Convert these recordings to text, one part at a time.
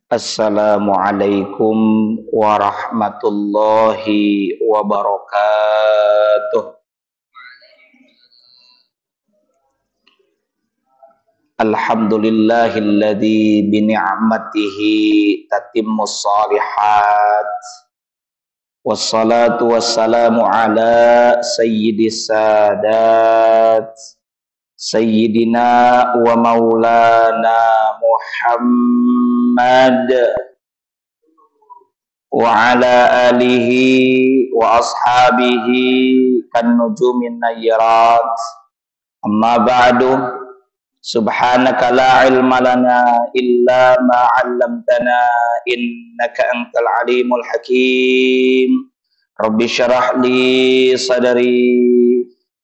Assalamualaikum warahmatullahi wabarakatuh. Alhamdulillahilladzi bini'matihi tatimmus shalihat. Wassalatu wassalamu ala sayyidis sadat Sayyidina wa maulana Muhammad wa ala alihi wa ashabihi kan nujumin nayyarat. Amma ba'du, subhanaka la ilma lana illa ma 'allamtana innaka antal alimul hakim. Rabbi syrah li sadri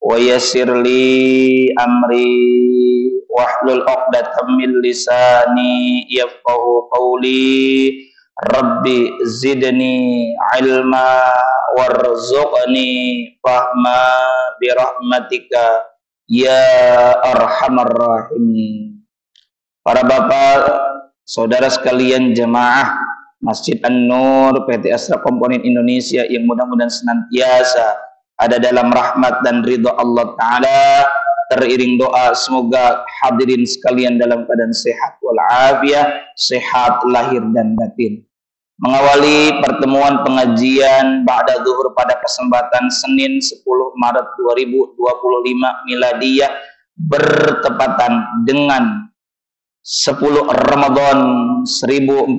wa yassir li amri wahlul 'uqdatam min lisani yafqahu qawli. Rabbi zidni ilma warzuqni fahma birahmatika ya arhamar rahimin. Para bapak, saudara sekalian jemaah Masjid An-Nur PT Asra Komponen Indonesia yang mudah-mudahan senantiasa ada dalam rahmat dan ridha Allah Ta'ala, teriring doa semoga hadirin sekalian dalam keadaan sehat walafiat, sehat lahir dan batin. Mengawali pertemuan pengajian ba'da zuhur pada kesempatan Senin 10 Maret 2025 Miladiyah bertepatan dengan 10 Ramadan 1446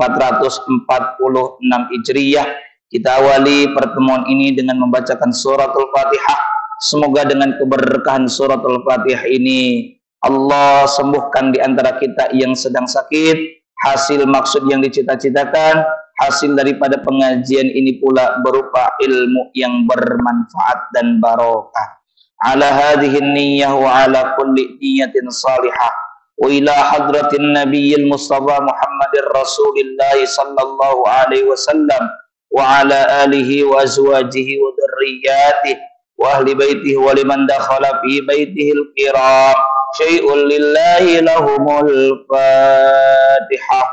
Hijriyah. Kita awali pertemuan ini dengan membacakan suratul Fatihah. Semoga dengan keberkahan suratul Fatihah ini Allah sembuhkan di antara kita yang sedang sakit. Hasil maksud yang dicita-citakan, hasil daripada pengajian ini pula berupa ilmu yang bermanfaat dan barokah. Ala hadhihi niyyah wa ala kulli niyyatin salihah. Wa ila hadratin nabiyil mustafa Muhammadir Rasulillah sallallahu alaihi wasallam wa ala alihi wa azwajihi wa dzurriyyatihi wa ahli baitihi wa liman dakhala fi baitihil kiram syai'un lillahi lahumul Fatihah.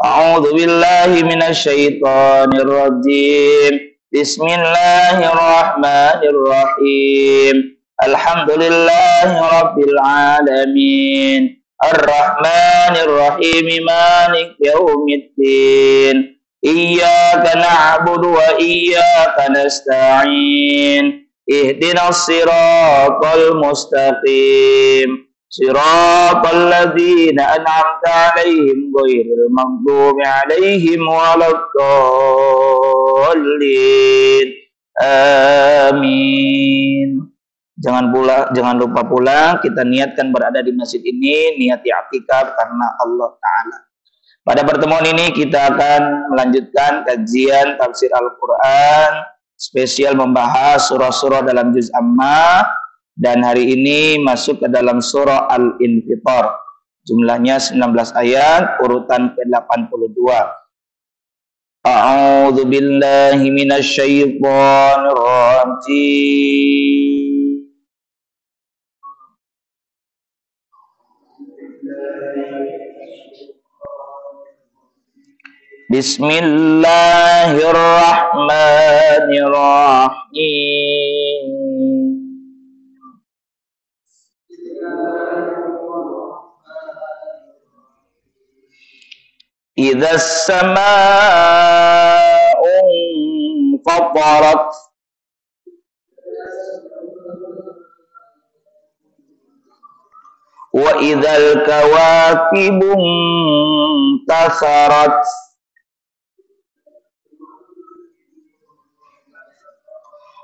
A'udzu billahi minasyaitonir rajim. Bismillahirrahmanirrahim. Alhamdulillahi rabbil alamin. Ar-Rahmanir Rahim. Maliki yaumiddin. Iyyaka na'budu wa iyyaka nasta'in. Ihdinas siratal mustaqim. Siratal ladzina an'amta 'alaihim ghairil maghdubi 'alaihim waladdallin. Amin. Jangan lupa pula kita niatkan berada di masjid ini, niat i'tikaf karena Allah Ta'ala. Pada pertemuan ini kita akan melanjutkan kajian tafsir Al-Quran spesial membahas surah-surah dalam juz Amma, dan hari ini masuk ke dalam surah Al-Infitar. Jumlahnya 19 ayat, urutan ke-82. A'udzu billahi minasyaitonir rajim. Bismillahirrahmanirrahim. Idzas samaa'u fatarat wa idzal kawakibu intasarat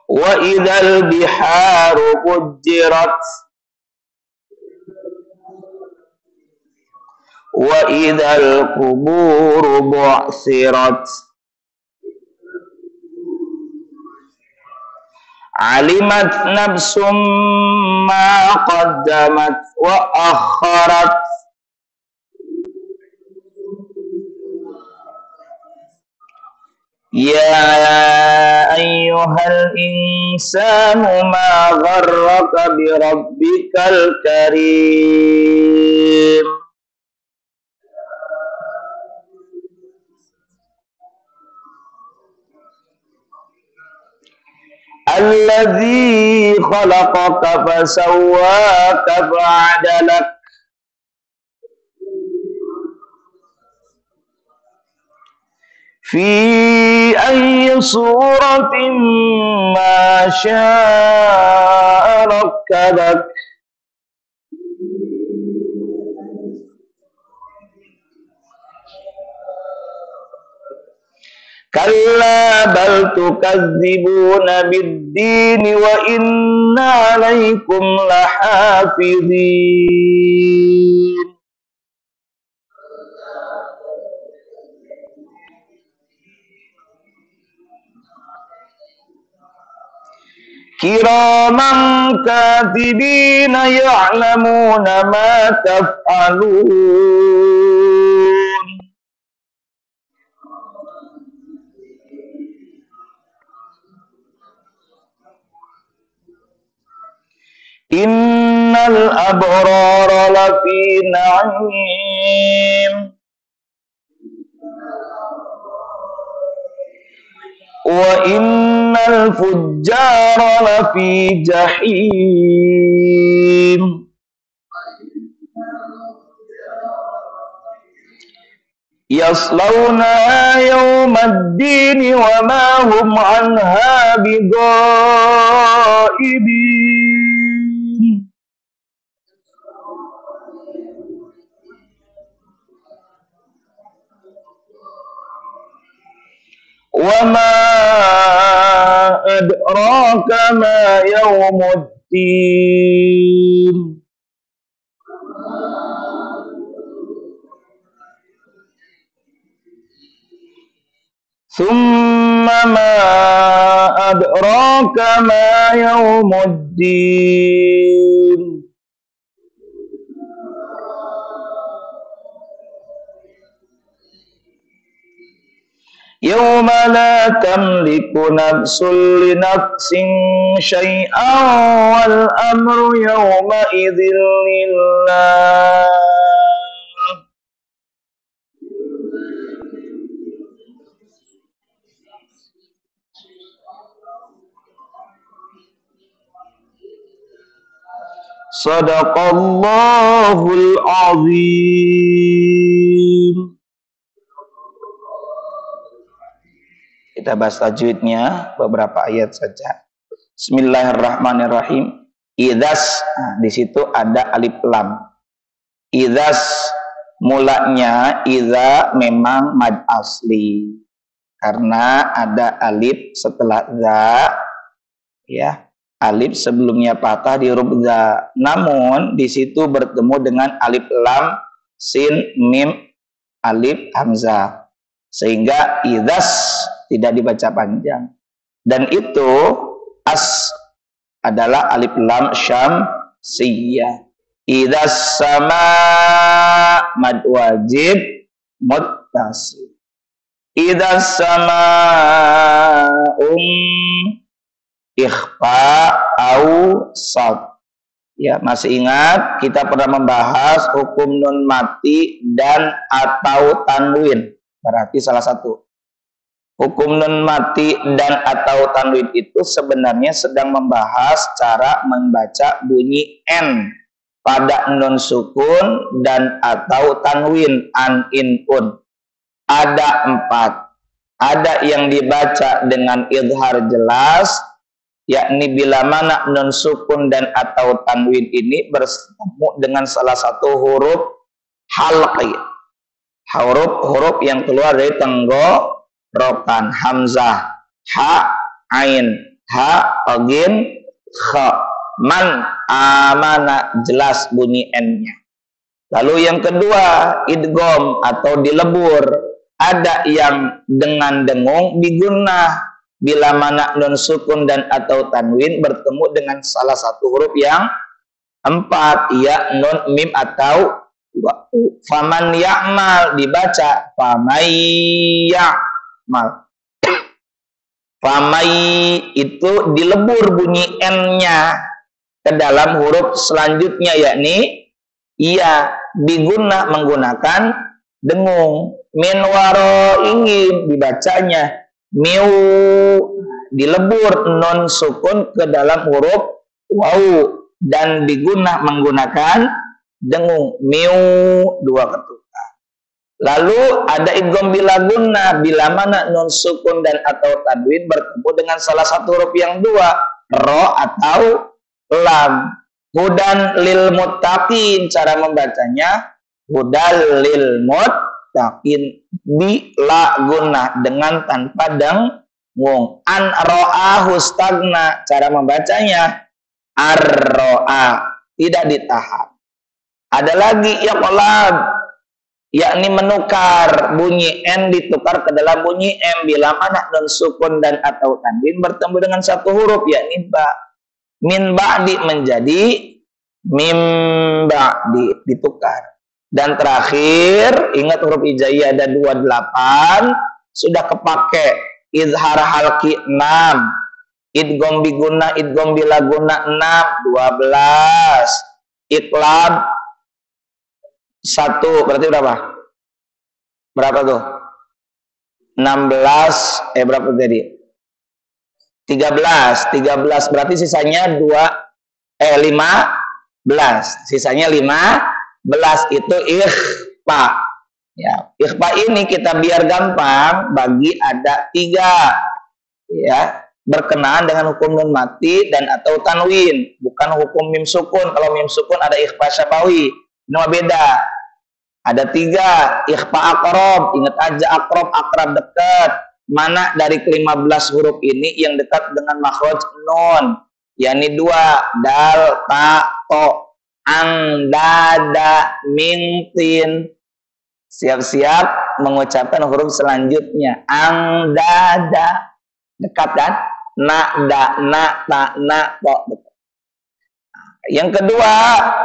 wa idzal biharu fujirat wa idzal quburu bu'sirat. Alimat nafsum ma qaddamat wa akharat. Ya ayyuhal insanu ma gharraka bi rabbikal karim. alladzi khalaqaka fasawwaka fa'adalak fi ayyi suratin ma syaa rakkabak. Kalla bal tukadzibuna bid-dini wa inna 'alaikum lahafizin. Kiraman katibina ya'lamuna ma taf'alun. Innal abrara lafi na'im wa innal fujjara lafi jahim yaslawna yawmaddin wa ma hum anha bighaibin. Wa ma adraka ma yawmuddin. Thumma ma adraka ma yawmuddin. Yawma la tamliku nafsun li nafsin syai'an wal amru yawma idzin lillah. Sadaqallahul azim. Kita bahas tajwidnya beberapa ayat saja. Bismillahirrahmanirrahim. Idzas, di situ ada alif lam. Idzas mulanya idza memang mad asli karena ada alif setelah za, ya. Alif sebelumnya patah di huruf za. Namun di situ bertemu dengan alif lam, sin, mim, alif, hamzah. Sehingga idzas tidak dibaca panjang. Dan itu as adalah alif lam syamsiyah. Idzas sama mad wajib muttasil. Idzas sama ikhfa au sad. Ya, masih ingat kita pernah membahas hukum nun mati dan atau tanwin. Berarti salah satu. Hukum nun mati dan atau tanwin itu sebenarnya sedang membahas cara membaca bunyi n pada nun sukun dan atau tanwin an, in, un. Ada 4. Ada yang dibaca dengan idhar jelas, yakni bila mana nun sukun dan atau tanwin ini bertemu dengan salah satu huruf halqi. Huruf yang keluar dari tenggorokan. Hamzah, ha, ain, ha, agin, kha, man, amana, jelas bunyi n-nya. Lalu yang kedua, idgham atau dilebur. Ada yang dengan dengung bigunnah bila mana nun sukun dan atau tanwin bertemu dengan salah satu huruf yang 4, ya nun, mim atau faman ya'mal dibaca famay ya'mal. Famay itu dilebur bunyi n-nya ke dalam huruf selanjutnya, yakni iya, bigunnah menggunakan dengung. Min waro ingin dibacanya miu, dilebur nun sukun ke dalam huruf wawu dan menggunakan dengung miu dua ketukan. Lalu ada idgham bila gunnah bila mana nun sukun dan atau tanwin bertemu dengan salah satu huruf yang dua, ro atau lam. Hudan lil muttaqin, cara membacanya hudal lil muttaqin bila gunnah dengan tanpa dengung. An ro'ahu stagna, cara membacanya ar-ro'a, tidak ditahan. Ada lagi yaqlab, yakni menukar bunyi n ditukar ke dalam bunyi m bila mana nun sukun dan atau tanwin bertemu dengan satu huruf yakni ba. Min ba'di menjadi mim ba'di, ditukar. Dan terakhir ingat huruf hijaiyah ada 28 sudah kepake izhar halki 6, idgham bi gunnah, idgham bila gunnah 6, 12, iqlab 1, berarti berapa? Berapa tuh? 16, berapa tadi? 13 berarti sisanya 15, sisanya 15 itu ikhfa. Ya, ikhfa ini kita biar gampang bagi ada 3 ya, berkenaan dengan hukum nun mati dan atau tanwin, bukan hukum mim sukun. Kalau mim sukun ada ikhfa syafawi, ini mah beda. Ada 3, ikhfa aqrab, ingat aja aqrab, akrab dekat. Mana dari ke-15 huruf ini yang dekat dengan makhraj nun? yakni 2, dal, ta, to, ang, dada, min, tin. Siap-siap mengucapkan huruf selanjutnya. Ang, dada, dekat kan? Na, da, na, ta, na, to, dekat. Yang kedua,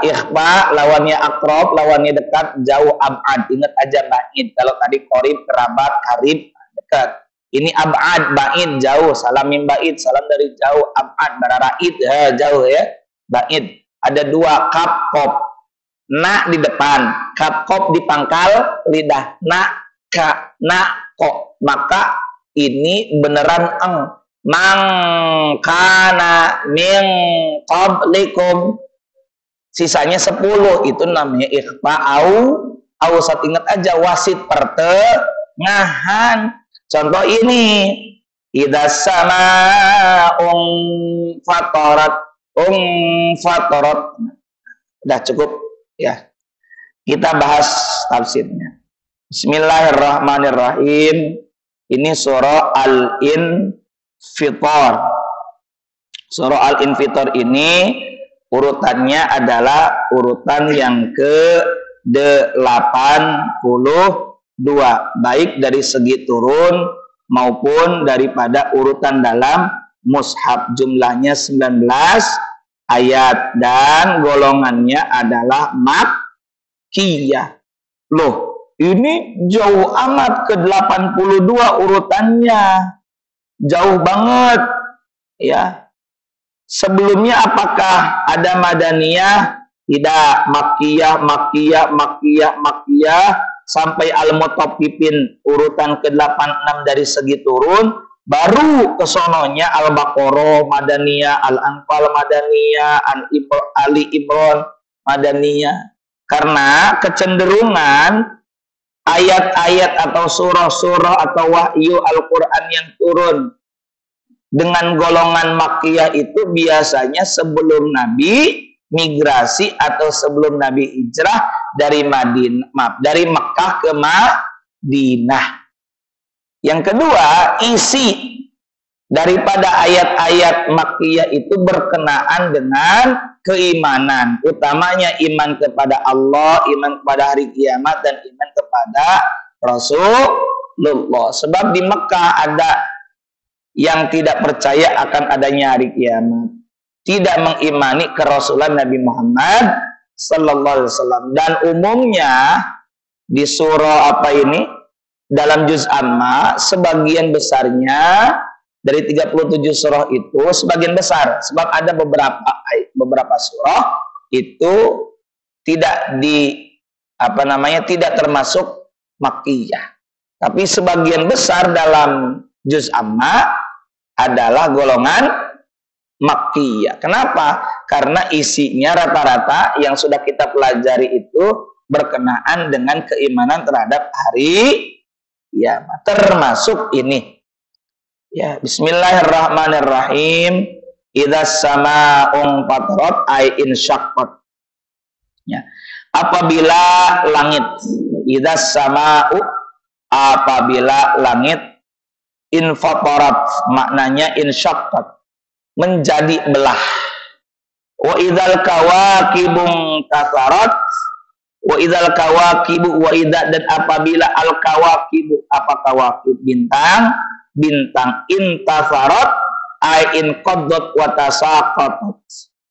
ikhfa, lawannya akrab, lawannya dekat, jauh, ab'ad. Ingat aja ba'id. Kalau tadi qorib, kerabat, karib, dekat. Ini ab'ad, ba'id, jauh. Salam min ba'id, salam dari jauh. Ab'ad, barara'id, jauh ya. Ba'id. Ada 2, kaf, kop. Na di depan, kaf, kop di pangkal lidah. Na, ka, na, ko. Maka ini beneran eng. Mang kana min qablikum, sisanya 10, itu namanya ikhfa ausat. Ingat aja wasit pertengahan. Contoh ini, idza samaa'un fatarat, fatarat. Udah cukup ya. Kita bahas tafsirnya. Bismillahirrahmanirrahim. Ini surah Al-Infitar. Surah Al-Infitar ini urutannya adalah urutan yang ke-82, baik dari segi turun maupun daripada urutan dalam mushaf. Jumlahnya 19 ayat dan golongannya adalah makkiyah. Loh, ini jauh amat ke-82 urutannya. Jauh banget ya. Sebelumnya apakah ada madaniyah? Tidak, makkiyah, makkiyah, makkiyah, makkiyah sampai al-mutaffifin urutan ke-86 dari segi turun, baru kesononya al-baqarah madaniyah, al-anfal madaniyah, ali imran madaniyah. Karena kecenderungan ayat-ayat atau surah-surah atau wahyu Al-Quran yang turun dengan golongan makkiyah itu biasanya sebelum Nabi migrasi atau sebelum Nabi hijrah dari dari Mekkah ke Madinah. Yang kedua, isi daripada ayat-ayat makkiyah itu berkenaan dengan keimanan, utamanya iman kepada Allah, iman kepada hari kiamat, dan iman kepada Rasulullah. Sebab di Mekkah ada yang tidak percaya akan adanya hari kiamat, tidak mengimani kerasulan Nabi Muhammad sallallahu alaihi wasallam. Dan umumnya di surah apa ini, dalam juz amma, sebagian besarnya dari 37 surah itu, sebagian besar, sebab ada beberapa surah itu tidak tidak termasuk makkiyah. Tapi sebagian besar dalam juz amma adalah golongan Makkiyah. Kenapa? Karena isinya rata-rata yang sudah kita pelajari itu berkenaan dengan keimanan terhadap hari kiamat. Termasuk ini. Ya, bismillahirrahmanirrahim. Idzas samaa'un fatarat ay insyaqqat. Ya. Apabila langit, idzas samaa'u, apabila langit infatarat, maknanya insyaqqat, menjadi belah. Wa idzal kawakibum tasarat, wa idzal kawakibu, wa idza, dan apabila al kawakibu, apa kawakib, bintang, bintang intasarat ay in qaddat wa tasaqatat,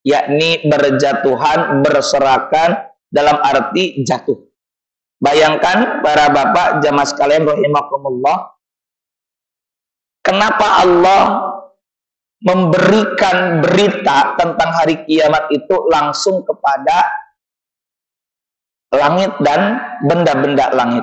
yakni berjatuhan, berserakan, dalam arti jatuh. Bayangkan para bapak jamaah sekalian rahimakumullah, kenapa Allah memberikan berita tentang hari kiamat itu langsung kepada langit dan benda-benda langit?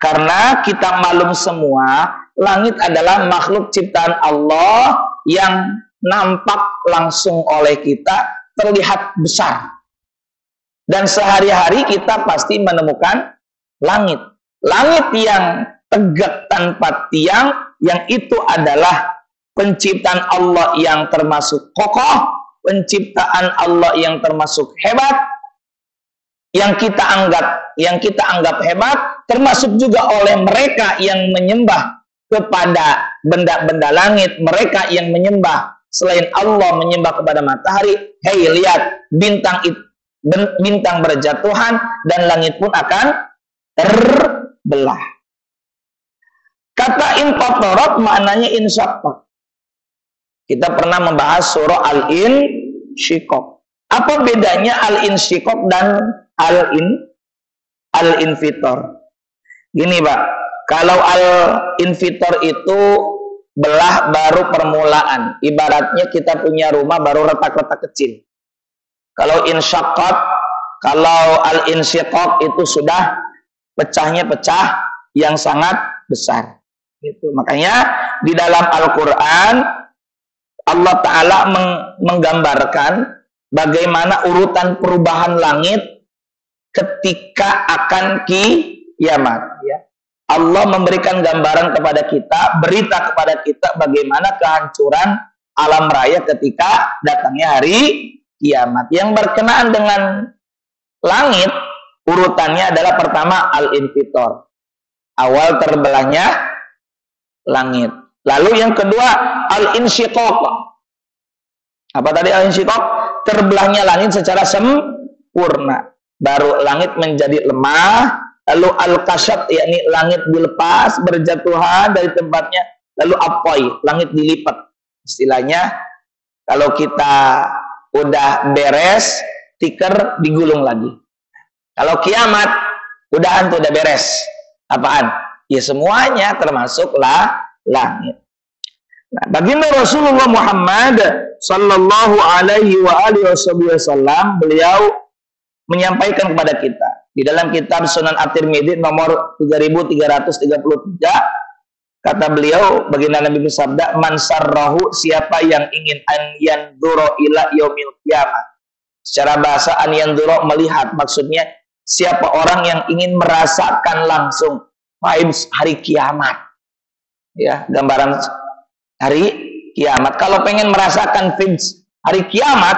Karena kita maklum semua, langit adalah makhluk ciptaan Allah yang nampak langsung oleh kita, terlihat besar. Dan sehari-hari kita pasti menemukan langit. Langit yang tegak tanpa tiang, yang itu adalah penciptaan Allah yang termasuk kokoh, penciptaan Allah yang termasuk hebat, yang kita anggap hebat, termasuk juga oleh mereka yang menyembah kepada benda-benda langit, mereka yang menyembah selain Allah, menyembah kepada matahari. Hei, lihat, bintang berjatuhan dan langit pun akan terbelah. Kata infatarat maknanya insyaqqat. Kita pernah membahas surah Al-Insyiqaq. Apa bedanya Al-Insyiqaq dan Al-Infitor? Gini Pak, kalau Al-Infitor itu belah baru permulaan. Ibaratnya kita punya rumah baru retak-retak kecil. Kalau insyaqqat, kalau Al-Insyiqaq itu sudah pecahnya pecah yang sangat besar. Gitu. Makanya di dalam Al-Quran Allah Ta'ala menggambarkan bagaimana urutan perubahan langit ketika akan kiamat. Ya. Allah memberikan gambaran kepada kita, berita kepada kita bagaimana kehancuran alam raya ketika datangnya hari kiamat. Yang berkenaan dengan langit, urutannya adalah pertama Al-Infitor, awal terbelahnya langit. Lalu yang kedua Al-Insyiqaq. Apa tadi Al-Insyiqaq? Terbelahnya langit secara sempurna. Baru langit menjadi lemah. Lalu Al-Kashat, yakni langit dilepas, berjatuhan dari tempatnya. Lalu Apoy, langit dilipat. Istilahnya kalau kita udah beres, tikar digulung lagi. Kalau kiamat, udahan tuh udah beres. Apaan? Ya semuanya termasuklah langit. Nah, baginda Rasulullah Muhammad sallallahu alaihi wasallam, beliau menyampaikan kepada kita di dalam kitab Sunan At-Tirmidzi nomor 3333, kata beliau, baginda Nabi bersabda, man sarrahu, siapa yang ingin an yanzura ila yaumil qiyamah. Secara bahasa an yanzura, melihat, maksudnya siapa orang yang ingin merasakan langsung vibes hari kiamat. Ya, gambaran hari kiamat. Kalau pengen merasakan vibes hari kiamat,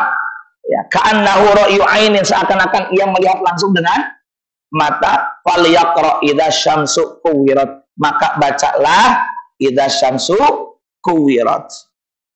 ya, ka'annahu ra'yu ainin, seakan-akan ia melihat langsung dengan mata, falyaqra idza syamsu kuwirat, maka bacalah idza syamsu kuwirat.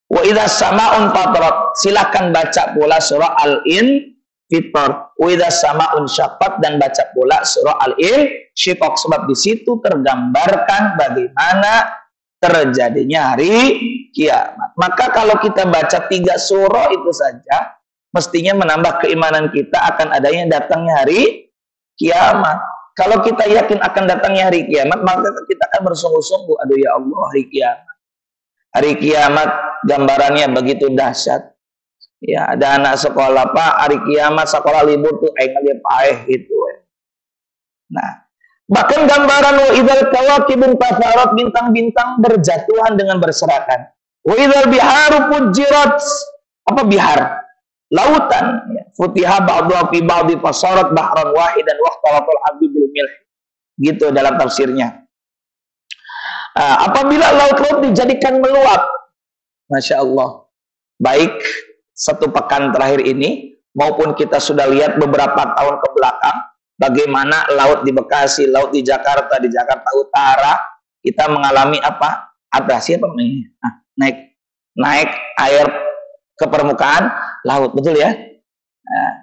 Wa idza sama'un fatarat, silakan baca pula surah Al-Infitor. Wa idza sama'un syaqqat, dan baca pula surah Al-Insyiqaq, sebab di situ tergambarkan bagaimana terjadinya hari kiamat. Maka kalau kita baca 3 surah itu saja, mestinya menambah keimanan kita akan adanya datangnya hari kiamat. Kalau kita yakin akan datangnya hari kiamat, maka kita akan bersungguh-sungguh, aduh ya Allah, hari kiamat. Hari kiamat gambarannya begitu dahsyat. Ya, ada anak sekolah, Pak, hari kiamat sekolah libur tuh dia paeh gitu. Nah, bahkan gambaran wa idzal kawakibun tasarat, bintang-bintang berjatuhan dengan berserakan. Wa idzal biharu fujirat. Apa bihar? Lautan. Futiha ba'dha fi ba'dhi fasarat bahran wahidan waqtalatul abdu bil milh. Gitu dalam tafsirnya. Apabila laut-laut dijadikan meluap, Masya Allah, baik satu pekan terakhir ini maupun kita sudah lihat beberapa tahun ke belakang bagaimana laut di Bekasi, laut di Jakarta Utara, kita mengalami apa? Abrasi apa namanya? Naik air ke permukaan laut, betul ya?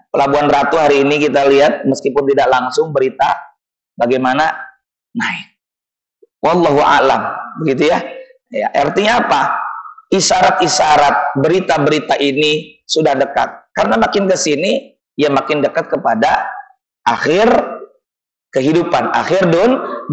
Pelabuhan Ratu hari ini kita lihat meskipun tidak langsung berita bagaimana naik. Wallahu a'lam, begitu ya. Artinya apa? Isyarat-isyarat berita-berita ini sudah dekat. Karena makin ke sini ya makin dekat kepada akhir kehidupan, akhir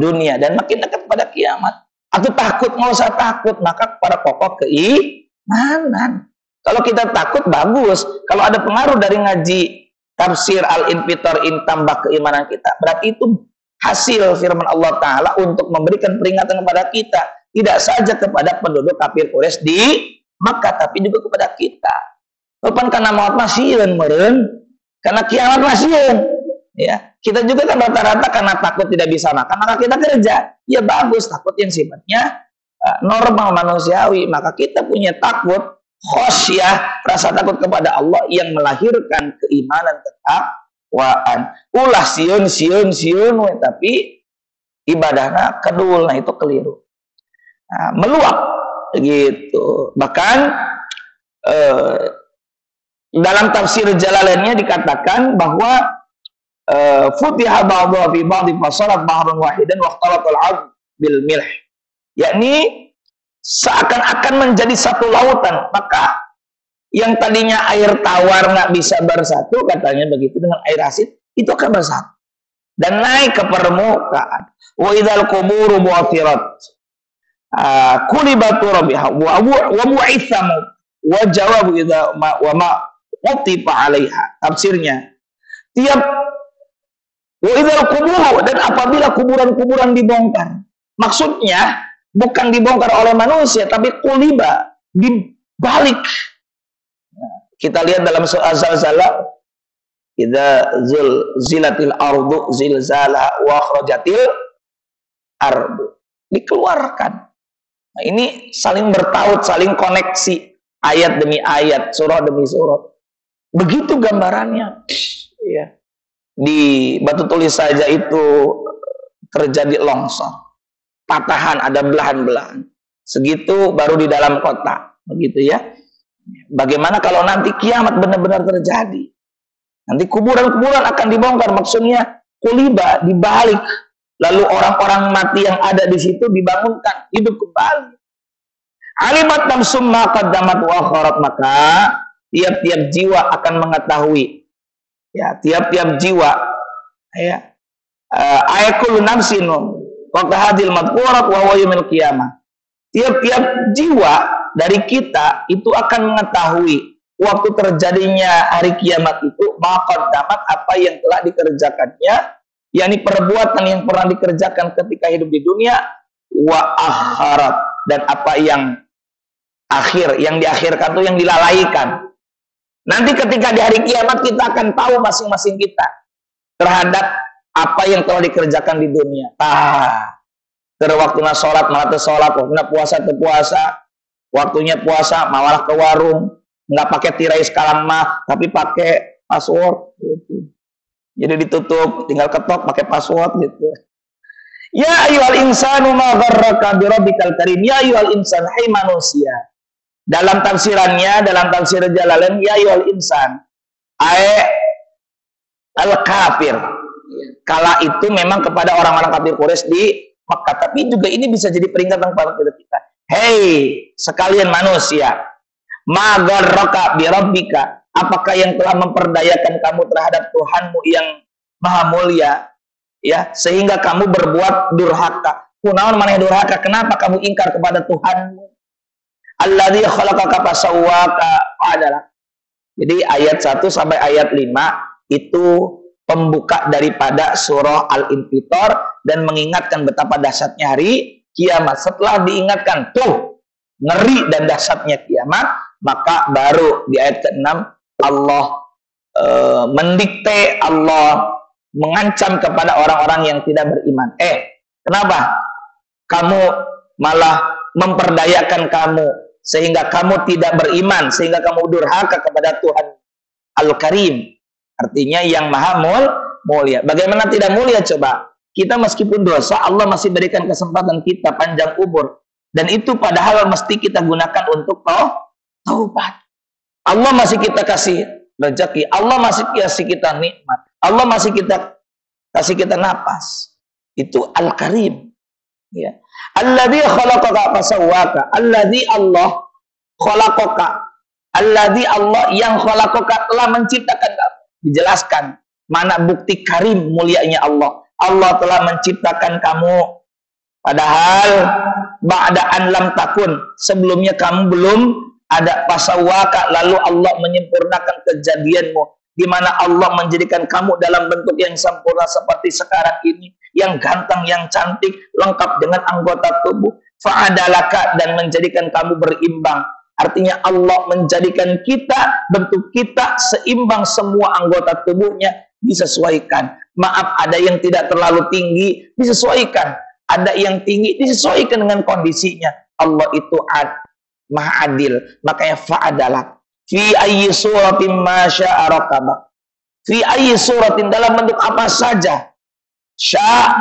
dunia, dan makin dekat pada kiamat. Atau takut, nggak usah takut, maka kepada pokok keimanan. Kalau kita takut bagus, kalau ada pengaruh dari ngaji tafsir Al-Infitar ini tambah keimanan kita, berarti itu hasil firman Allah Ta'ala untuk memberikan peringatan kepada kita, tidak saja kepada penduduk kafir Quraisy di Makkah, tapi juga kepada kita. Bukan karena maut masyian meren, karena kiamat masyian. Ya, kita juga kan rata-rata karena takut tidak bisa makan, maka kita kerja. Ya bagus, takut yang sifatnya normal manusiawi, maka kita punya takut khosyah, rasa takut kepada Allah yang melahirkan keimanan ketakwaan. Ulah siun, tapi ibadahnya kedul, nah itu keliru. Meluap gitu. Bahkan dalam tafsir Jalalainnya dikatakan bahwa futiha ba'dha fi ba'dhi fasalat bahrun wahidan waqtalatul 'abd bil milh, yakni seakan-akan menjadi satu lautan, maka yang tadinya air tawar nggak bisa bersatu, katanya begitu, dengan air asin itu akan bersatu dan naik ke permukaan. Wa idzal quburu bu'thirat kulibatu rabiha wa bu'ithamu wa jawabu idza wa ma utifa 'alaiha. Tafsirnya, tiap wa idzal quburu, dan apabila kuburan-kuburan dibongkar, maksudnya bukan dibongkar oleh manusia, tapi kuliba, dibalik. Kita lihat dalam surah Zalzalah, idza zulzilatil ardu zilzala wa akhrajatil ardu, dikeluarkan. Nah, ini saling bertaut, saling koneksi, ayat demi ayat, surah demi surah. Begitu gambarannya. Ya. Di Batu Tulis saja itu terjadi longsor, patahan, ada belahan-belahan. Segitu baru di dalam kota, begitu ya. Bagaimana kalau nanti kiamat benar-benar terjadi? Nanti kuburan-kuburan akan dibongkar, maksudnya kuliba, dibalik. Lalu orang-orang mati yang ada di situ dibangunkan, hidup kembali. Alimat nafsum ma qaddamat wa akharat, maka tiap-tiap jiwa akan mengetahui. Ya, tiap-tiap jiwa, ya. Ayakul nafsin wa kahadil madqurat wa huwa yaumil qiyamah. Tiap-tiap jiwa dari kita itu akan mengetahui waktu terjadinya hari kiamat itu maqaddamat, apa yang telah dikerjakannya, yakni perbuatan yang pernah dikerjakan ketika hidup di dunia, wa akharat, dan apa yang akhir, yang diakhirkan itu yang dilalaikan. Nanti ketika di hari kiamat kita akan tahu masing-masing kita terhadap apa yang telah dikerjakan di dunia. Waktunya sholat malah sholat, waktunya puasa puasa, waktunya puasa malah ke warung, nggak pakai tirai sekarang mah, tapi pakai password gitu. Jadi ditutup, tinggal ketok pakai password gitu. Ya ayyuhal insanu ma gharraka bi rabbikal karim. Ya ayyuhal insan, hai manusia. Dalam tafsirannya, dalam tafsir Jalalain, ya ayyuhal insan, al kafir. Kala itu memang kepada orang-orang kafir Quraisy di Makkah, tapi juga ini bisa jadi peringatan kepada kita. Hei sekalian manusia, ma gharraka bi rabbika, apakah yang telah memperdayakan kamu terhadap Tuhanmu yang maha mulia, ya, sehingga kamu berbuat durhaka. Kunaon maneh durhaka? Kenapa kamu ingkar kepada Tuhanmu? Alladzi khalaqaka fasawwaka fa'adala. Jadi ayat 1 sampai ayat 5 itu pembuka daripada surah Al-Infitar dan mengingatkan betapa dahsyatnya hari kiamat. Setelah diingatkan, tuh ngeri dan dahsyatnya kiamat, maka baru di ayat ke-6 Allah mendikte, Allah mengancam kepada orang-orang yang tidak beriman. Kenapa kamu malah memperdayakan kamu sehingga kamu tidak beriman, sehingga kamu durhaka kepada Tuhan Al-Karim, artinya yang maha mulia. Bagaimana tidak mulia coba? Kita meskipun dosa, Allah masih berikan kesempatan kita panjang umur, dan itu padahal mesti kita gunakan untuk taubat. Allah masih kita kasih rezeki, Allah masih kasih kita nikmat, Allah masih kita kasih kita napas. Itu Al-Karim, ya. Alladzi khalaqaka fasawwaka, alladzi Allah khalaqaka, alladzi Allah yang khalaqaka telah menciptakan kamu. Dijelaskan mana bukti karim mulianya Allah. Allah telah menciptakan kamu, padahal ba'da an lam takun, sebelumnya kamu belum ada. Fasawwaka, lalu Allah menyempurnakan kejadianmu, di mana Allah menjadikan kamu dalam bentuk yang sempurna seperti sekarang ini, yang ganteng, yang cantik, lengkap dengan anggota tubuh. Fa'adalaka, dan menjadikan kamu berimbang. Artinya Allah menjadikan kita, bentuk kita seimbang, semua anggota tubuhnya disesuaikan. Maaf, ada yang tidak terlalu tinggi, disesuaikan. Ada yang tinggi, disesuaikan dengan kondisinya. Allah itu maha adil. Makanya fa'adalak. Fi ayyi suratin ma syaa rakabak. Fi ayyi suratin, dalam bentuk apa saja.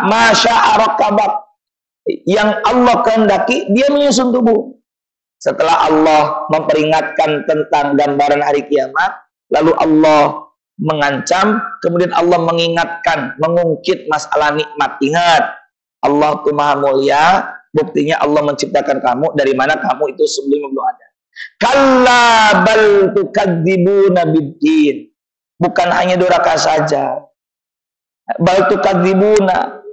Ma syaa rakabak. Yang Allah kehendaki, dia menyusun tubuh. Setelah Allah memperingatkan tentang gambaran hari kiamat, lalu Allah mengancam, kemudian Allah mengingatkan, mengungkit masalah nikmat. Ingat, Allah itu maha mulia, buktinya Allah menciptakan kamu, dari mana kamu itu sebelumnya belum ada. Kalla bal tukadzibuna biddin. Bukan hanya durhaka saja. Bal tukadzibuna.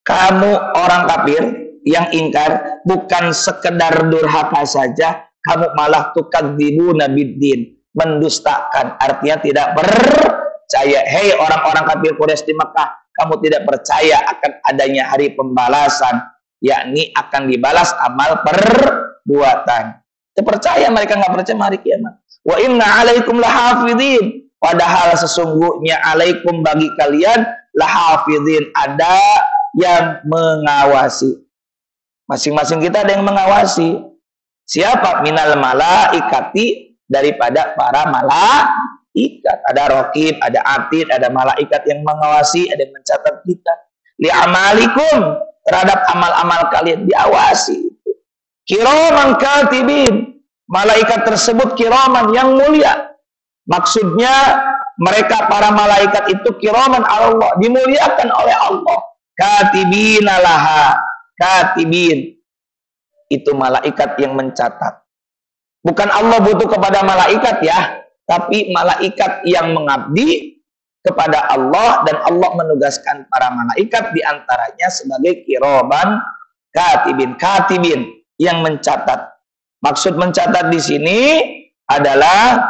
Kamu orang kafir yang ingkar, bukan sekedar durhaka saja, kamu malah tukadzibuna biddin, mendustakan, artinya tidak percaya. Hei orang-orang kafir Quraisy di Mekah, kamu tidak percaya akan adanya hari pembalasan, yakni akan dibalas amal perbuatan. Percaya, mereka nggak percaya hari kiamat. Wa inna alaikum lahafidhin, padahal sesungguhnya alaikum, bagi kalian, lahafidhin, ada yang mengawasi. Masing-masing kita ada yang mengawasi. Siapa? Minal malaikati, daripada para malaikat. Ada raqib, ada atid, ada malaikat yang mengawasi, ada yang mencatat kita. Li'amalikum, terhadap amal-amal kalian diawasi. Kiraman katibin, malaikat tersebut kiraman, yang mulia. Maksudnya mereka para malaikat itu kiraman Allah, dimuliakan oleh Allah. Katibin laha, katibin itu malaikat yang mencatat. Bukan Allah butuh kepada malaikat ya, tapi malaikat yang mengabdi kepada Allah, dan Allah menugaskan para malaikat diantaranya sebagai kiraman katibin, katibin yang mencatat. Maksud mencatat di sini adalah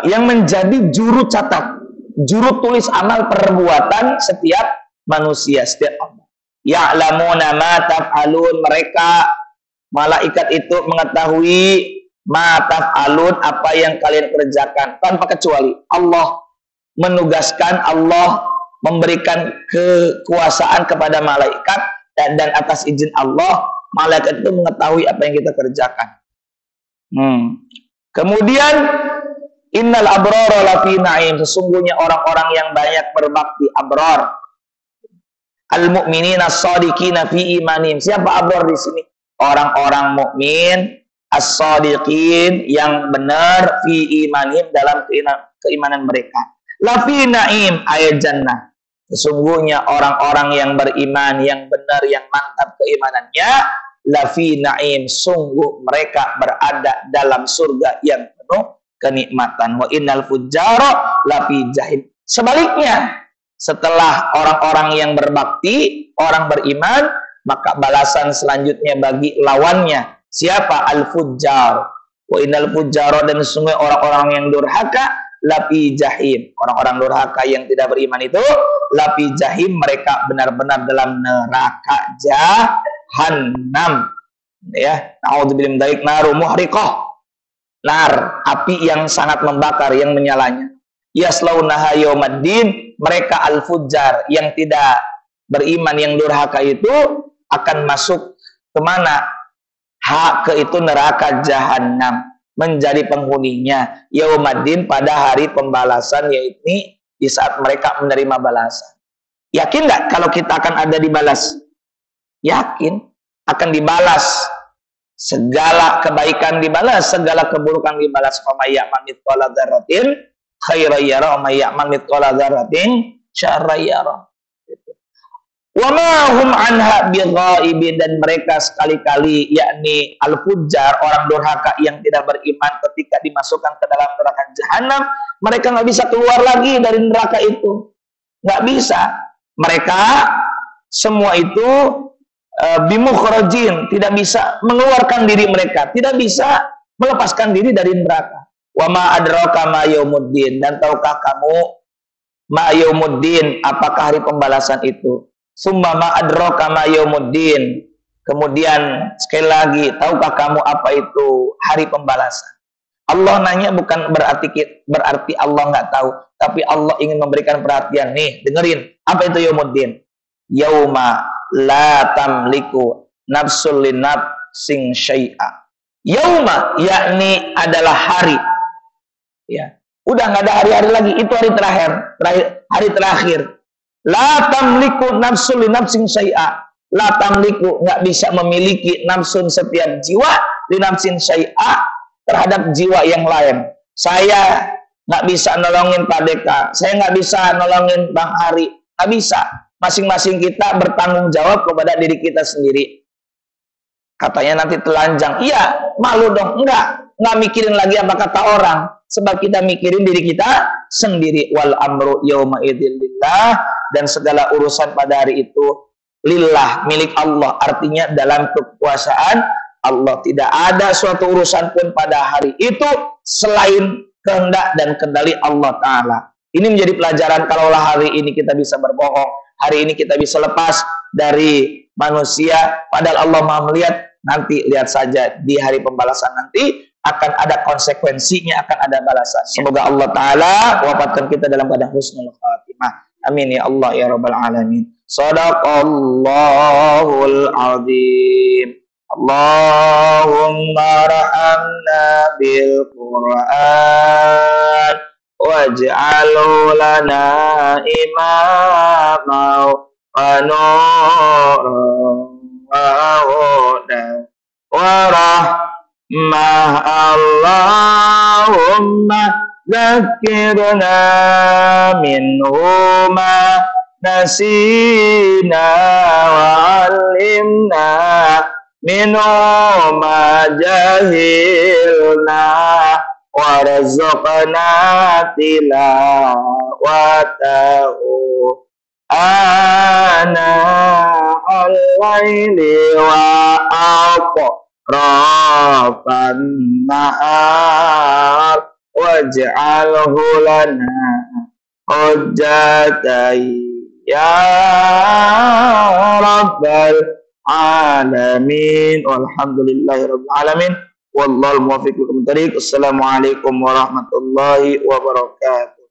yang menjadi juru catat, juru tulis amal perbuatan setiap manusia, setiap orang. Ya'lamuna ma taf'alun, mereka malaikat itu mengetahui ma taf'alun, apa yang kalian kerjakan, tanpa kecuali. Allah menugaskan, Allah memberikan kekuasaan kepada malaikat, dan atas izin Allah, malaikat itu mengetahui apa yang kita kerjakan. Kemudian innal abrara lafi na'im, sesungguhnya orang-orang yang banyak berbakti, abrar. Al-mu'minina as-sadiqina fi imanim. Siapa abrar di sini? Orang-orang mukmin as-sadiqin, yang benar, fi imanim, dalam keimanan mereka. Lafi na'im, ayat jannah. Sesungguhnya orang-orang yang beriman, yang benar, yang mantap keimanannya, lafi na'im, sungguh mereka berada dalam surga yang penuh kenikmatan. Wa innal fujjara lafi jahim. Sebaliknya, setelah orang-orang yang berbakti, orang beriman, maka balasan selanjutnya bagi lawannya. Siapa? Al-fujjar. Wa innal fujjara, dan sungguh orang-orang yang durhaka, lafi jahim. Orang-orang durhaka yang tidak beriman itu lafi jahim, mereka benar-benar dalam neraka jahannam. Ya, naudzubillah min dzalik, naru muhriqah. Nar, api yang sangat membakar, yang menyalanya. Yaslaunaha yaumaddin, mereka al-fujjar yang tidak beriman, yang durhaka itu akan masuk kemana? Ke itu neraka jahanam, menjadi penghuninya yaumaddin, pada hari pembalasan, yaitu di saat mereka menerima balasan. Yakin nggak kalau kita akan ada dibalas? Yakin akan dibalas, segala kebaikan dibalas, segala keburukan dibalas. Wa may ya'mal mithqala dzarratin khairan yara, wa may ya'mal mithqala dzarratin syarran yara. Wa ma hum anha bighaibin, dan mereka sekali-kali, yakni al-fujjar, orang durhaka yang tidak beriman, ketika dimasukkan ke dalam neraka jahanam, mereka nggak bisa keluar lagi dari neraka itu, nggak bisa. Mereka semua itu bimukhrajin, tidak bisa mengeluarkan diri mereka, tidak bisa melepaskan diri dari neraka. Wa ma adraka ma yaumuddin, dan tahukah kamu ma yaumuddin, apakah hari pembalasan itu? Summa ma adraka ma yaumuddin, kemudian sekali lagi, tahukah kamu apa itu hari pembalasan? Allah nanya bukan berarti Allah nggak tahu, tapi Allah ingin memberikan perhatian. Nih, dengerin, apa itu yaumuddin? Yauma la tamliku nafsul li nafsin syai'a. Yauma, yakni adalah hari. Ya, udah nggak ada hari-hari lagi, itu hari terakhir, hari terakhir. La tamliku nafsul li nafsin syai'a. La tamliku, nggak bisa memiliki, nafsun, setiap jiwa, li nafsin syai'a, terhadap jiwa yang lain. Saya nggak bisa nolongin Pak Deka, saya nggak bisa nolongin Bang Ari, nggak bisa. Masing-masing kita bertanggung jawab kepada diri kita sendiri. Katanya nanti telanjang, iya, malu dong. Nggak mikirin lagi apa kata orang, sebab kita mikirin diri kita sendiri. Wal amru yauma idzin lillah, dan segala urusan pada hari itu lillah, milik Allah, artinya dalam kekuasaan Allah. Tidak ada suatu urusan pun pada hari itu selain kehendak dan kendali Allah Ta'ala. Ini menjadi pelajaran, kalaulah hari ini kita bisa berbohong, hari ini kita bisa lepas dari manusia, padahal Allah Maha melihat. Nanti lihat saja di hari pembalasan nanti akan ada konsekuensinya, akan ada balasan. Semoga Allah Ta'ala wafatkan kita dalam keadaan husnul khatimah. Amin ya Allah ya Rabbal Alamin. Sadaqallahul azim. Allahumma rahamna bil Qur'an waj'alhu lana imama wa nuran wa hudan wa rahmah. Allahumma zakirna minhu ma nasina wa alimna minhu ma jahilna warzuqna tilawatahu ana al-laili wa atrafan nahar waj'alhu lana hujjatan ya Rabbal Alamin. Walhamdulillahi Rabbil Alamin. Wallahul muwaffiq ila thoriq. Assalamualaikum warahmatullahi wabarakatuh.